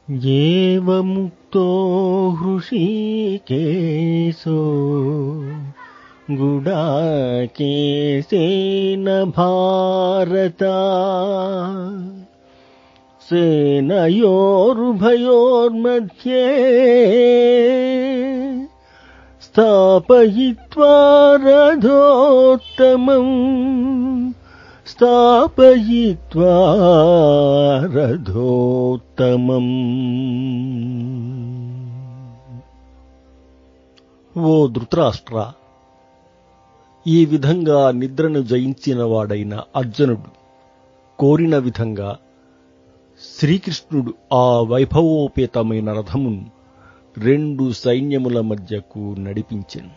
एवमुक्तो हृषीकेशो गुडाकेशेन भारत सेनयोरुभयोर्मध्ये स्थापयित्वा रथोत्तमम् ఓ ధృతరాష్ట్ర, ఈ విధంగా నిద్రను జయించినవాడైన అర్జునుడు కోరిన విధంగా శ్రీకృష్ణుడు ఆ వైభవోపేతమైన రథమును రెండు సైన్యముల మధ్యకు నడిపించెను.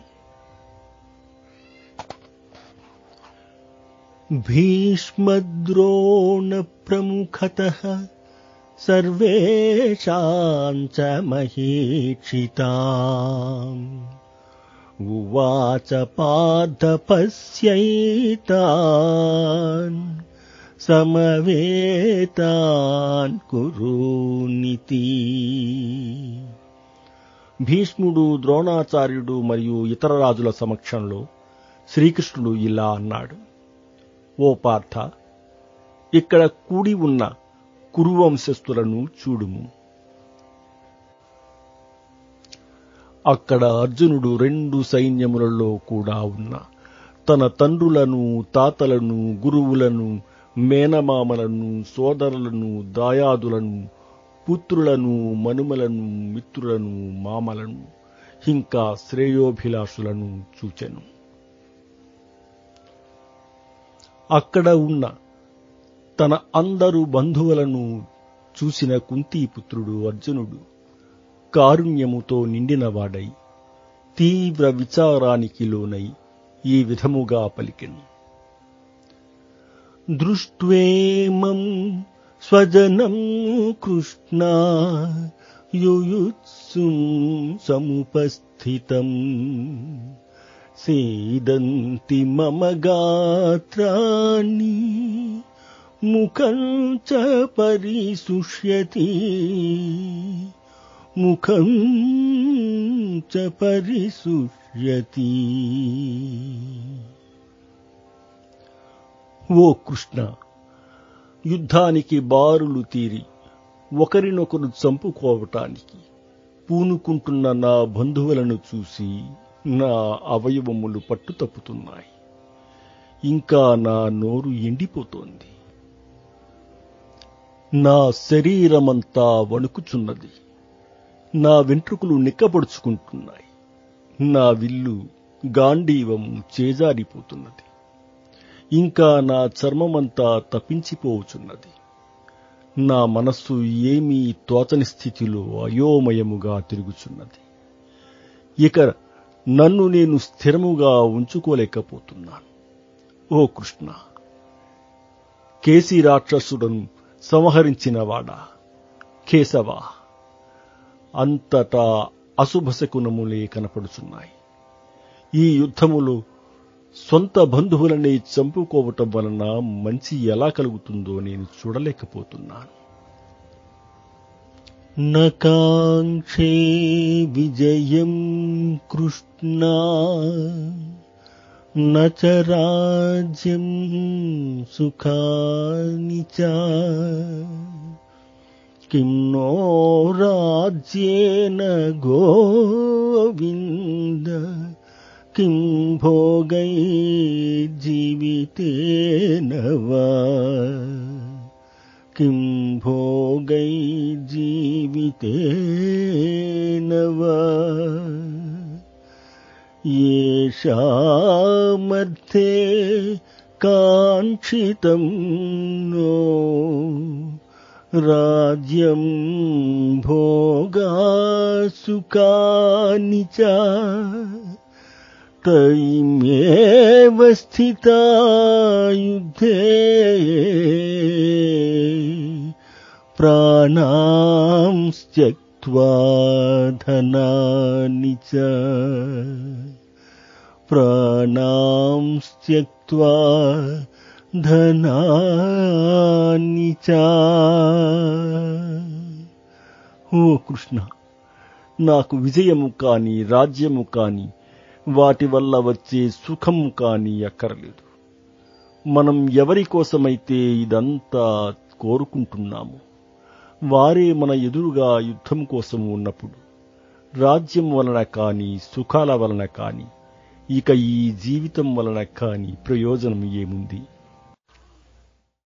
భీష్మద్రోణ ప్రముఖతః సర్వేషాం చ మహీక్షితాం ఉవాచ పార్థ పశ్యైతాన్ సమవేతాన్ కురునితి. భీష్ముడు, ద్రోణాచార్యుడు మరియు ఇతర రాజుల సమక్షంలో శ్రీకృష్ణుడు ఇలా అన్నాడు: ఓ పార్థ, ఇక్కడ కూడి ఉన్న కురువంశస్థులను చూడుము. అక్కడ అర్జునుడు రెండు సైన్యములలో కూడా ఉన్న తన తండ్రులను, తాతలను, గురువులను, మేనమామలను, సోదరులను, దాయాదులను, పుత్రులను, మనుమలను, మిత్రులను, మామలను, ఇంకా శ్రేయోభిలాషులను చూచెను. అక్కడ ఉన్న తన అందరు బంధువులను చూసిన కుంతీపుత్రుడు అర్జునుడు కారుణ్యముతో నిండినవాడై తీవ్ర విచారానికి లోనై ఈ విధముగా పలికెను: దృష్ట్వేమం స్వజనం కృష్ణ యుయుత్సుం సముపస్థితం సేదంతి మమ గాత్రాణి ముఖం చ పరిశుష్యతి ముఖం చ పరిశుష్యతి. ఓ కృష్ణ, యుద్ధానికి బారులు తీరి ఒకరినొకరు చంపుకోవటానికి పూనుకుంటున్న నా బంధువులను చూసి నా అవయవములు పట్టుతప్పుతున్నాయి. ఇంకా నా నోరు ఎండిపోతోంది. నా శరీరమంతా వణుకుచున్నది. నా వెంట్రుకలు నిక్కబొడుచుకుంటున్నాయి. నా విల్లు గాంధీవము చేజారిపోతున్నది. ఇంకా నా చర్మమంతా తప్పించిపోవచున్నది. నా మనస్సు ఏమీ తోచని స్థితిలో అయోమయముగా తిరుగుచున్నది. ఇక నన్ను నేను స్థిరముగా ఉంచుకోలేకపోతున్నాను. ఓ కృష్ణ, కేసీ రాక్షసులను సంహరించినవాడా, కేశవ, అంతటా అశుభశకునములే కనపడుచున్నాయి. ఈ యుద్ధములో సొంత బంధువులనే చంపుకోవటం వలన మంచి ఎలా కలుగుతుందో నేను చూడలేకపోతున్నాను. నకాంక్షే విజయం కృష్ణ నచ రాజ్యం సుఖాని చ కిం నో రాజ్యేన గోవింద కిం భోగై జీవితేన వా కిం భోగై జీవితేన వా యేషామర్థే కాంక్షితం నో రాజ్యం భోగా సుఖాని చ తైమేవ స్థితా యుద్ధే ప్రాణాం త్యక్త్వా ధనాని చ ప్రాణాం త్యక్త్వా ధనాని చ. ఓ కృష్ణ, నాకు విజయము కాని రాజ్యము కాని వాటి వల్ల వచ్చే సుఖం కాని అక్కర్లేదు. మనం ఎవరి కోసమైతే ఇదంతా కోరుకుంటున్నాము వారే మన ఎదురుగా యుద్ధం కోసం ఉన్నప్పుడు రాజ్యం వలన కాని సుఖాల వలన కాని ఇక ఈ జీవితం వలన కాని ప్రయోజనం ఏముంది?